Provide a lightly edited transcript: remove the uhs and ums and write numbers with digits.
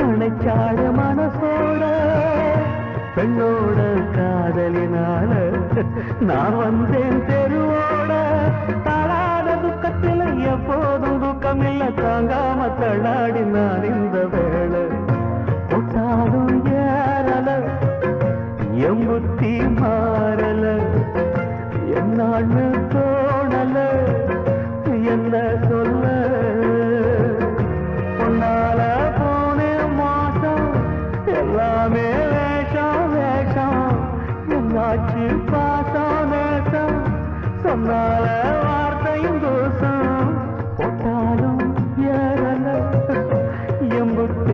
அணைச்சாடு மனசோட பெண்ணோட காதலினால நான் வந்தேன் தெருவோட தாழாத துக்கத்தில் எப்போதும் துக்கமில்லை தாங்காம தள்ளாடி நான் இந்த